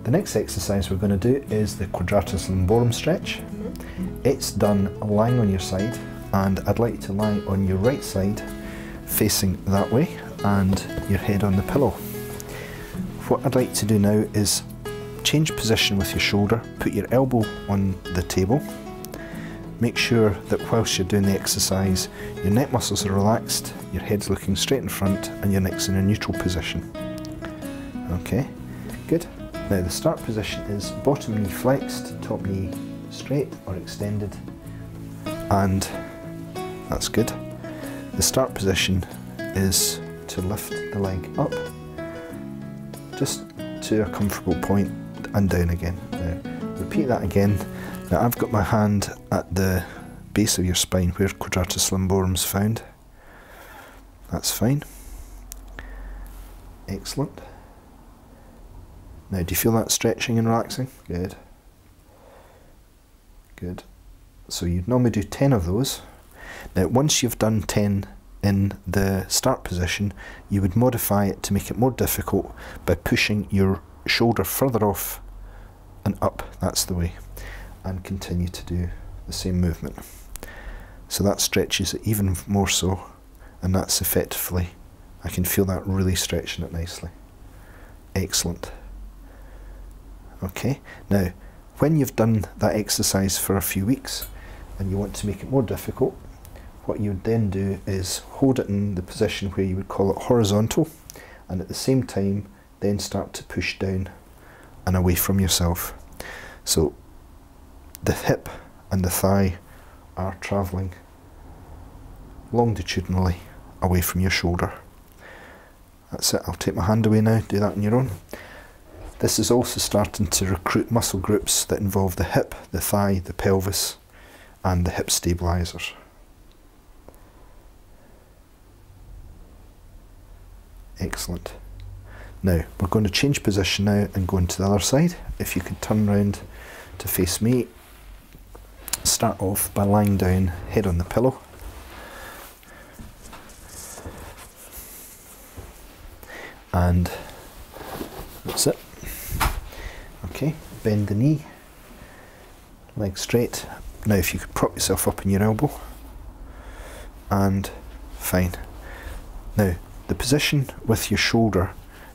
The next exercise we're going to do is the Quadratus Lumborum stretch. It's done lying on your side, and I'd like you to lie on your right side facing that way and your head on the pillow. What I'd like to do now is change position with your shoulder, put your elbow on the table. Make sure that whilst you're doing the exercise, your neck muscles are relaxed, your head's looking straight in front and your neck's in a neutral position. Okay, good. Now the start position is bottom knee flexed, top knee straight or extended, and that's good. The start position is to lift the leg up just to a comfortable point and down again. Now repeat that again. Now I've got my hand at the base of your spine where Quadratus Lumborum is found. That's fine. Excellent. Now do you feel that stretching and relaxing? Good. Good. So you'd normally do 10 of those. Now once you've done 10 in the start position, you would modify it to make it more difficult by pushing your shoulder further off and up. That's the way. And continue to do the same movement. So that stretches it even more so, and that's effectively, I can feel that really stretching it nicely. Excellent. Okay, now when you've done that exercise for a few weeks and you want to make it more difficult, what you would then do is hold it in the position where you would call it horizontal, and at the same time then start to push down and away from yourself. So the hip and the thigh are travelling longitudinally away from your shoulder. That's it. I'll take my hand away now, do that on your own. This is also starting to recruit muscle groups that involve the hip, the thigh, the pelvis and the hip stabilisers. Excellent. Now we're going to change position now and go into the other side. If you could turn round to face me. Start off by lying down, head on the pillow. And that's it. Okay, bend the knee, leg straight. Now if you could prop yourself up in your elbow. And fine. Now the position with your shoulder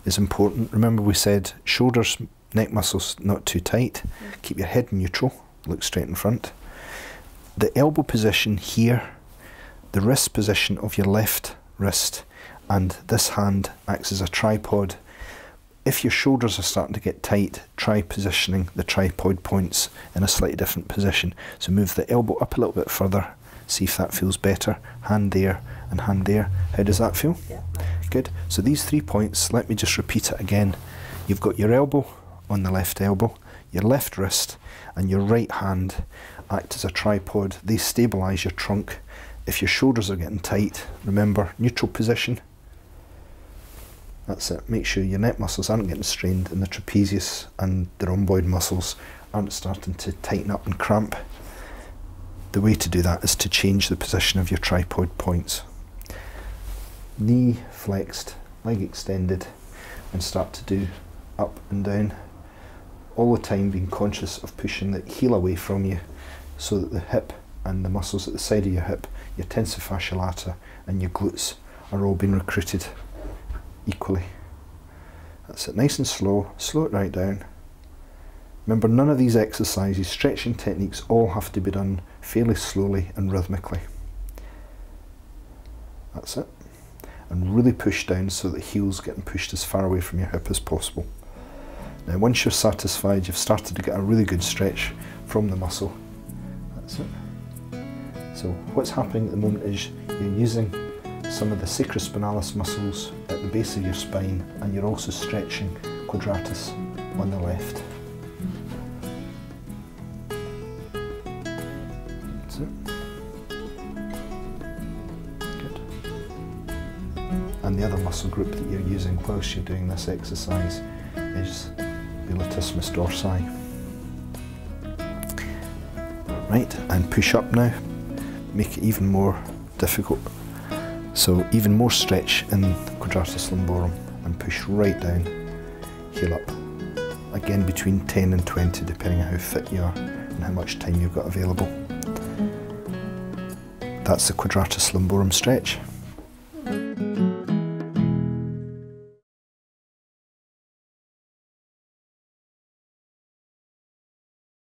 is important. Remember we said shoulders, neck muscles not too tight. Keep your head neutral, look straight in front. The elbow position here, the wrist position of your left wrist, and this hand acts as a tripod. If your shoulders are starting to get tight, try positioning the tripod points in a slightly different position. So move the elbow up a little bit further, see if that feels better. Hand there and hand there. How does that feel? Yeah. Good. So these 3 points, let me just repeat it again. You've got your elbow on the left elbow, your left wrist and your right hand act as a tripod. They stabilise your trunk. If your shoulders are getting tight, remember, neutral position. That's it. Make sure your neck muscles aren't getting strained and the trapezius and the rhomboid muscles aren't starting to tighten up and cramp. The way to do that is to change the position of your tripod points. Knee flexed, leg extended, and start to do up and down. All the time being conscious of pushing the heel away from you so that the hip and the muscles at the side of your hip, your tensor fasciae lata and your glutes are all being recruited equally. That's it, nice and slow, slow it right down. Remember, none of these exercises, stretching techniques, all have to be done fairly slowly and rhythmically. That's it. And really push down so that the heel's getting pushed as far away from your hip as possible. Now once you're satisfied, you've started to get a really good stretch from the muscle. That's it. So what's happening at the moment is you're using some of the sacrospinalis muscles at the base of your spine, and you're also stretching quadratus on the left. That's it. Good. And the other muscle group that you're using whilst you're doing this exercise is the latissimus dorsi. Right, and push up now, make it even more difficult. So even more stretch in Quadratus Lumborum and push right down, heel up. again between 10 and 20 depending on how fit you are and how much time you've got available. That's the Quadratus Lumborum stretch.